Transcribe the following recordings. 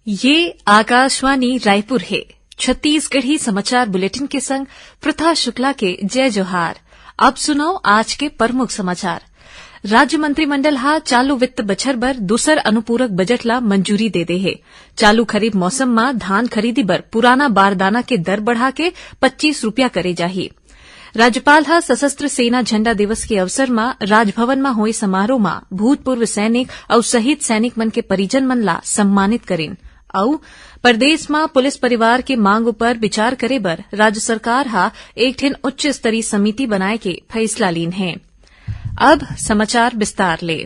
ये आकाशवाणी रायपुर है। छत्तीसगढ़ी समाचार बुलेटिन के संग प्रथा शुक्ला के जय जोहार। अब सुनो आज के प्रमुख समाचार। राज्य मंत्रिमंडल हा चालू वित्त बछर बर दूसर अनुपूरक बजट ला मंजूरी दे दे है। चालू खरीफ मौसम में धान खरीदी बर पुराना बारदाना के दर बढ़ा के 25 रुपया करे जाही। राज्यपाल हा सशस्त्र सेना झंडा दिवस के अवसर में राजभवन में होए समारोह में भूतपूर्व सैनिक और शहीद सैनिक मन के परिजन मन ला सम्मानित करेन। और प्रदेश में पुलिस परिवार के मांग पर विचार करे बर राज्य सरकार हा एक ठिन उच्च स्तरीय समिति बनाए के फैसला लीन है। अब समाचार विस्तार ले।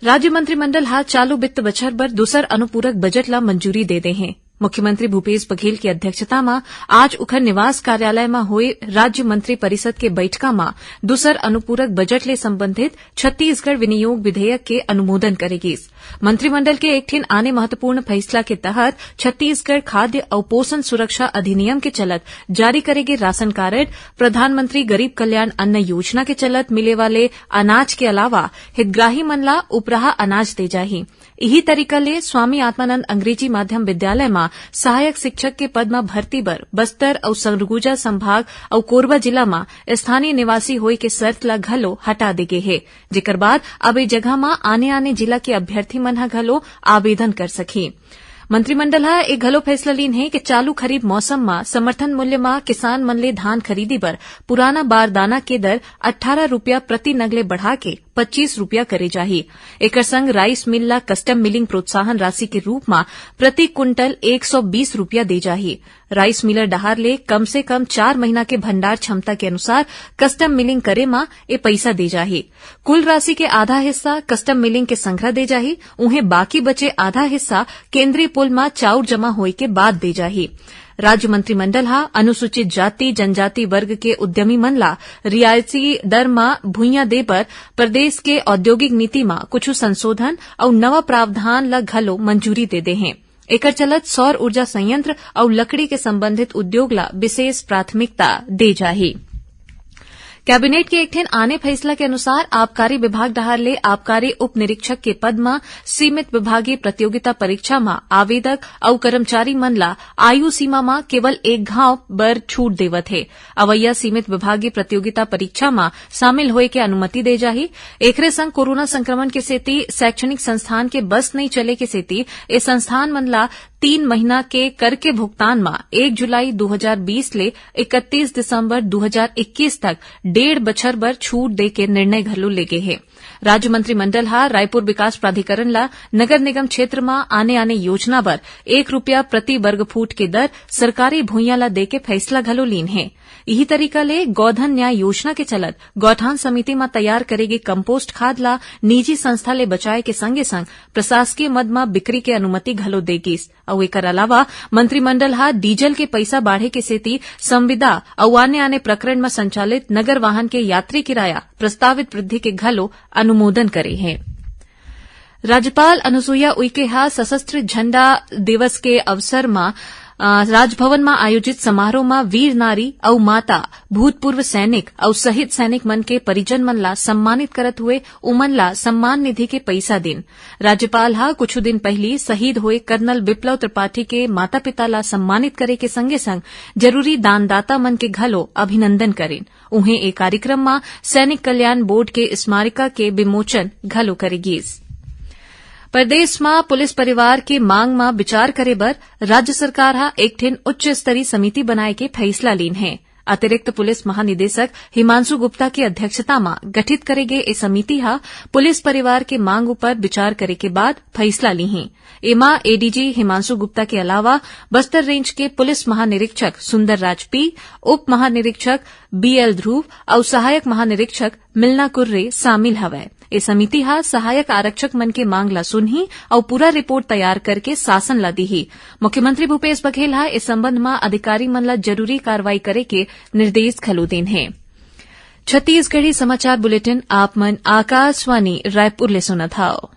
राज्य मंत्रिमंडल हा चालू वित्त बछर बर दूसर अनुपूरक बजट ला मंजूरी दे दे हैं। मुख्यमंत्री भूपेश बघेल की अध्यक्षता में आज उखर निवास कार्यालय में हुए राज्य मंत्री परिषद के बैठका में दूसर अनुपूरक बजट ले संबंधित छत्तीसगढ़ विनियोग विधेयक के अनुमोदन करेगी। मंत्रिमंडल के एक ठिन आने महत्वपूर्ण फैसला के तहत छत्तीसगढ़ खाद्य और पोषण सुरक्षा अधिनियम के चलत जारी करेगे राशन कार्ड, प्रधानमंत्री गरीब कल्याण अन्न योजना के चलत मिले वाले अनाज के अलावा हितग्राही मन ला उपराहा अनाज दे जाही। यही तरीका ले स्वामी आत्मानंद अंग्रेजी माध्यम विद्यालय में सहायक शिक्षक के पद में भर्ती बर बस्तर और सरगुजा संभाग और कोरबा जिला में स्थानीय निवासी होए के शर्त ला घलो हटा दे गे है, जेकर बाद अब ए जगह में आने जिला के अभ्यर्थी मन ह घलो आवेदन कर सकी। मंत्रिमंडल हा एक घलो फैसला लीन है कि चालू खरीफ मौसम में समर्थन मूल्य में किसान मन ले धान खरीदी बर पुराना बारदाना के दर 18 रुपया प्रति नग ले बढ़ा के 25 रुपया करे जाही। एकर संग राइस मिल ला कस्टम मिलिंग प्रोत्साहन राशि के रूप में प्रति क्विंटल 120 रुपया दे जाही। राइस मिलर डहार ले कम से कम 4 महीना के भंडार क्षमता के अनुसार कस्टम मिलिंग करे में ए पैसा दे जाही। कुल राशि के आधा हिस्सा कस्टम मिलिंग के संग्रह दे जाही, उन्हें बाकी बचे आधा हिस्सा केंद्रीय पुल में चाउर जमा होए के बाद दे जाही। राज्य मंत्रिमंडल हा अनुसूचित जाति जनजाति वर्ग के उद्यमी मन ला रियायती दर में भूइयां दे पर प्रदेश के औद्योगिक नीति में कुछ संशोधन और नवा प्रावधान ला घलो मंजूरी दे दे हैं। एकर चलत सौर ऊर्जा संयंत्र और लकड़ी के संबंधित उद्योग ला विशेष प्राथमिकता दे जाही। कैबिनेट के एक ठिन आने फैसला के अनुसार आबकारी विभाग डहार ले आबकारी उप निरीक्षक के पद में सीमित विभागीय प्रतियोगिता परीक्षा में आवेदक और कर्मचारी मन ला आयु सीमा में केवल 1 घाव बर छूट देवत है। अवैया सीमित विभागीय प्रतियोगिता परीक्षा में शामिल होए के अनुमति दे जाही। एकरे संग कोरोना संक्रमण के सेती शैक्षणिक संस्थान के बस नहीं चले के सेती ए संस्थान मन ला 3 महीना के कर के भुगतान में 1 जुलाई 2020 ले 31 दिसंबर 2021 तक 1.5 बछर बर छूट दे के निर्णय घलो लेगे है। राज्य मंत्रिमंडल हा रायपुर विकास प्राधिकरण ला नगर निगम क्षेत्र में आने योजना बर 1 रुपया प्रति वर्ग फुट के दर सरकारी भूइयां ला दे के फैसला घलो लीन है। यही तरीका ले गौधन न्याय योजना के चलत गौठान समिति में तैयार करेगी कंपोस्ट खाद ला निजी संस्था ले बचाए के संगे संग प्रशासकीय मद में बिक्री के अनुमति घलो देगीस। और एकर अलावा मंत्रिमंडल हा डीजल के पैसा बाढ़े के सेती संविदा और आने प्रकरण में संचालित नगर वाहन के यात्री किराया प्रस्तावित वृद्धि के घलो अनुमोदन करे है। राज्यपाल अनुसुईया उइके हा सशस्त्र झंडा दिवस के अवसर में राजभवन में आयोजित समारोह में वीर नारी और माता भूतपूर्व सैनिक और शहीद सैनिक मन के परिजन मन ला सम्मानित करत हुए उमन ला सम्मान निधि के पैसा दिन। राज्यपाल हा कुछ दिन पहली शहीद हुए कर्नल विप्लव त्रिपाठी के माता पिता ला सम्मानित करे के संगे संग जरूरी दानदाता मन के घलो अभिनंदन करेन। उन्हें एक कार्यक्रम में सैनिक कल्याण बोर्ड के स्मारिका के विमोचन घलो करेगी। प्रदेश में पुलिस परिवार के मांग में विचार करे बर राज्य सरकार हा एक ठिन उच्च स्तरीय समिति बनाए के फैसला लीन है। अतिरिक्त पुलिस महानिदेशक हिमांशु गुप्ता की अध्यक्षता में गठित करेगे ए समिति हा पुलिस परिवार के मांग पर विचार करे के बाद फैसला ली है। एमा एडीजी हिमांशु गुप्ता के अलावा बस्तर रेंज के पुलिस महानिरीक्षक सुंदर राज पी, उप महानिरीक्षक बीएल ध्रुव और सहायक महानिरीक्षक मिलना कुर्रे शामिल हवै। ए समिति हा सहायक आरक्षक मन के मांग ला सुनही और पूरा रिपोर्ट तैयार करके शासन ला दीही। मुख्यमंत्री भूपेश बघेल हा इस संबंध में अधिकारी मन ला जरूरी कार्रवाई करे के निर्देश घलो देन है। छत्तीसगढ़ी समाचार बुलेटिन आप मन आकाशवाणी रायपुर ले सुनत हव।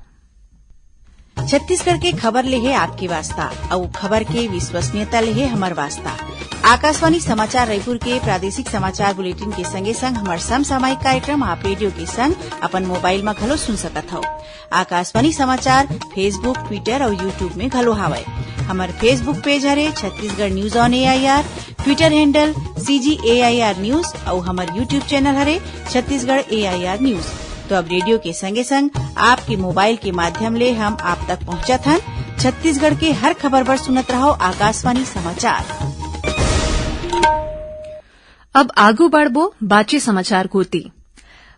छत्तीसगढ़ के खबर ले है आपके वास्ता और खबर के विश्वसनीयता ले है हमर वास्ता। आकाशवाणी समाचार रायपुर के प्रादेशिक समाचार बुलेटिन के संगे संग हमार समसामयिक कार्यक्रम आप रेडियो के संग अपन मोबाइल में घलो सुन सकत हव। आकाशवाणी समाचार फेसबुक, ट्विटर और यूट्यूब में घलो हावय। हमार फेसबुक पेज हरे Chhattisgarh news on AIR, Twitter handle CGAIR news और हमार यूट्यूब चैनल हरे छत्तीसगढ़ AIR न्यूज। तो अब रेडियो के संगे संग आपके मोबाइल के माध्यम ले हम आप तक पहुंचत हन। छत्तीसगढ़ के हर खबर बर सुनत रहो आकाशवाणी समाचार। अब आगू बढ़बो बाची समाचार कोती।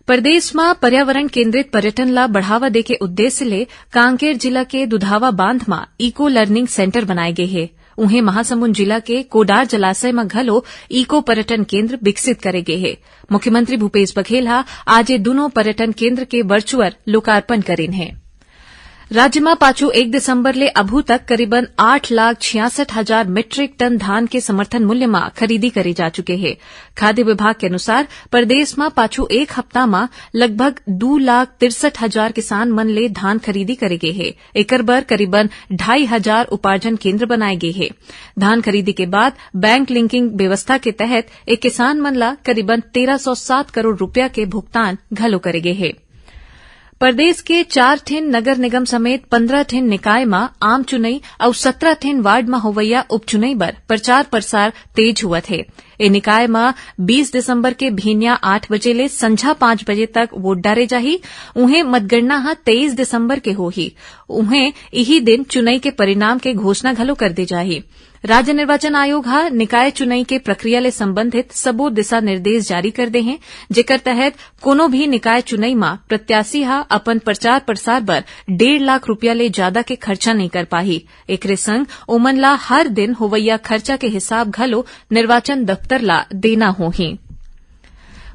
प्रदेश में पर्यावरण केंद्रित पर्यटन ला बढ़ावा देके उद्देश्य ले कांकेर जिला के दुधावा बांध में इको लर्निंग सेंटर बनाए गए हैं। उन्हें महासमुंद जिला के कोडार जलाशय में घलो इको पर्यटन केंद्र विकसित करे गए हैं। मुख्यमंत्री भूपेश बघेल आज ये दोनों पर्यटन केंद्र के वर्चुअल लोकार्पण करेन है। राज्य में पाछू 1 दिसंबर ले अभू तक करीबन 8,66,000 मीट्रिक टन धान के समर्थन मूल्य में खरीदी करे जा चुके हैं। खाद्य विभाग के अनुसार प्रदेश में पाछू एक हफ्ता में लगभग 2,63,000 किसान मन ले धान खरीदी करे गए हैं। एकर बर करीबन 2,500 उपार्जन केंद्र बनाए गए हैं। धान खरीदी के बाद बैंक लिंकिंग व्यवस्था के तहत एक किसान मन ला करीबन 1,307 करोड़ रुपया के भुगतान घलो करे गए हैं। प्रदेश के 4 ठिन नगर निगम समेत 15 ठिन निकाय में आम चुनाई और 17 ठिन वार्ड में होवैया उपचुनाई बर प्रचार प्रसार तेज हुआ थे। ए निकाय में 20 दिसंबर के भिनिया 8 बजे ले संझा 5 बजे तक वोट डारे जाही। उन्हें मतगणना 23 दिसंबर के होही। उन्हें यही दिन चुनाई के परिणाम के घोषणा घलो कर दी जाही। राज्य निर्वाचन आयोग निकाय चुनाई के प्रक्रिया ले संबंधित सबो दिशा निर्देश जारी कर दे हैं, जेकर तहत कोनो भी निकाय चुनाई में प्रत्याशी अपन प्रचार प्रसार बर 1.5 लाख रुपया ले ज्यादा के खर्चा नहीं कर पाही। एकरे संग ओमन ला हर दिन होवैया खर्चा के हिसाब घलो निर्वाचन दफ्तर ला देना होही।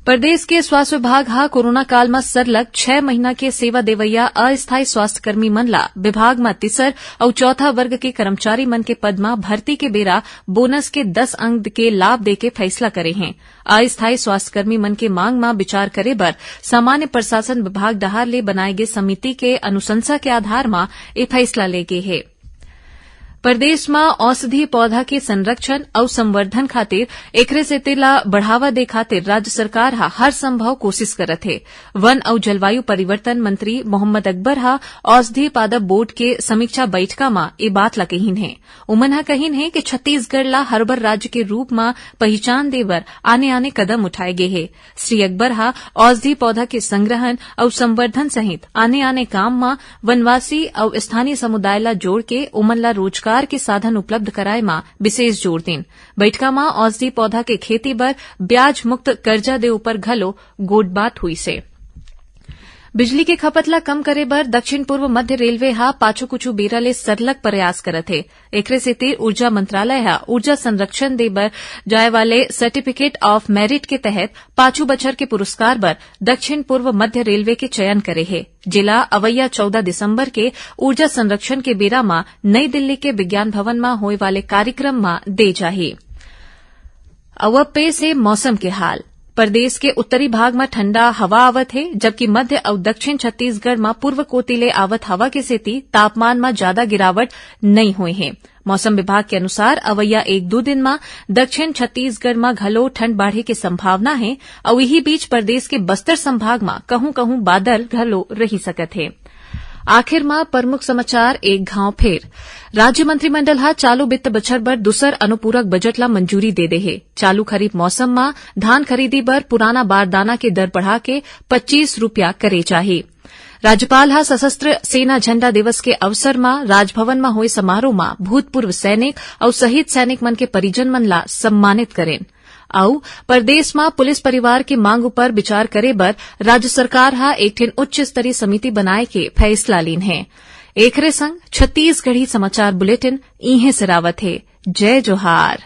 प्रदेश के स्वास्थ्य विभाग कोरोना काल में सरलग 6 महीना के सेवा देवैया अस्थायी स्वास्थ्यकर्मी मन ला विभाग में तीसर और चौथा वर्ग के कर्मचारी मन के पद में भर्ती के बेरा बोनस के 10 अंक के लाभ देके फैसला करे हैं। अस्थायी स्वास्थ्यकर्मी मन के मांग में विचार करे बर सामान्य प्रशासन विभाग डहार ले बनाए गए समिति के अनुशंसा के आधार में ये फैसला ले गए है। प्रदेश में औषधीय पौधा के संरक्षण और संवर्धन खातिर एकरे सेतेला बढ़ावा दे खातिर राज्य सरकार हर संभव कोशिश करत है। वन और जलवायु परिवर्तन मंत्री मोहम्मद अकबर औषधीय पादप बोर्ड के समीक्षा बैठका में ये बात ला कहीन है। उमन कहीन है कि छत्तीसगढ़ ला हर्बल राज्य के रूप में पहचान देवर आने कदम उठाए गए हैं। श्री अकबर औषधीय पौधा के संग्रहण और संवर्धन सहित आने काम में वनवासी और स्थानीय समुदाय ला जोड़ के उमन ला रोजगार के साधन उपलब्ध कराए में विशेष जोर दिन। बैठका में औषधीय पौधा के खेती बर ब्याज मुक्त कर्जा दे ऊपर घलो गोट बात हुई से। बिजली के खपत ला कम करे बर दक्षिण पूर्व मध्य रेलवे पाछू कुछू बेरा ले सरलग प्रयास करत है। एकरे सेती ऊर्जा मंत्रालय ऊर्जा संरक्षण दे बर जाए वाले सर्टिफिकेट ऑफ मेरिट के तहत पाछू बछर के पुरस्कार बर दक्षिण पूर्व मध्य रेलवे के चयन करे है। जिला अवैया 14 दिसंबर के ऊर्जा संरक्षण के बेरा में नई दिल्ली के विज्ञान भवन में होए वाले कार्यक्रम में दे जाही। अब पेश है मौसम के हाल। प्रदेश के उत्तरी भाग में ठंडा हवा आवत है, जबकि मध्य और दक्षिण छत्तीसगढ़ में पूर्व कोतिले आवत हवा के सेती तापमान में ज्यादा गिरावट नहीं हुई है। मौसम विभाग के अनुसार अवैया 1-2 दिन में दक्षिण छत्तीसगढ़ में घलो ठंड बढ़े की संभावना है और यही बीच प्रदेश के बस्तर संभाग में कहूं बादल घलो रही सकत है। आखिर में प्रमुख समाचार एक घाव फेर। राज्य मंत्रिमंडल चालू वित्त बछर बर दूसर अनुपूरक बजट ला मंजूरी दे दे है। चालू खरीफ मौसम में धान खरीदी बर पुराना बारदाना के दर बढ़ा के 25 रुपया करे चाहिए। राज्यपाल सशस्त्र सेना झंडा दिवस के अवसर में राजभवन में हुए समारोह में भूतपूर्व सैनिक और शहीद सैनिक मन के परिजन मन ला सम्मानित करें। और प्रदेश में पुलिस परिवार की मांग पर विचार करे बर राज्य सरकार एक ठिन उच्च स्तरीय समिति बनाए के फैसला लीन है। एकरे संग छत्तीसगढ़ी समाचार बुलेटिन इहे सिरावत है। जय जोहार।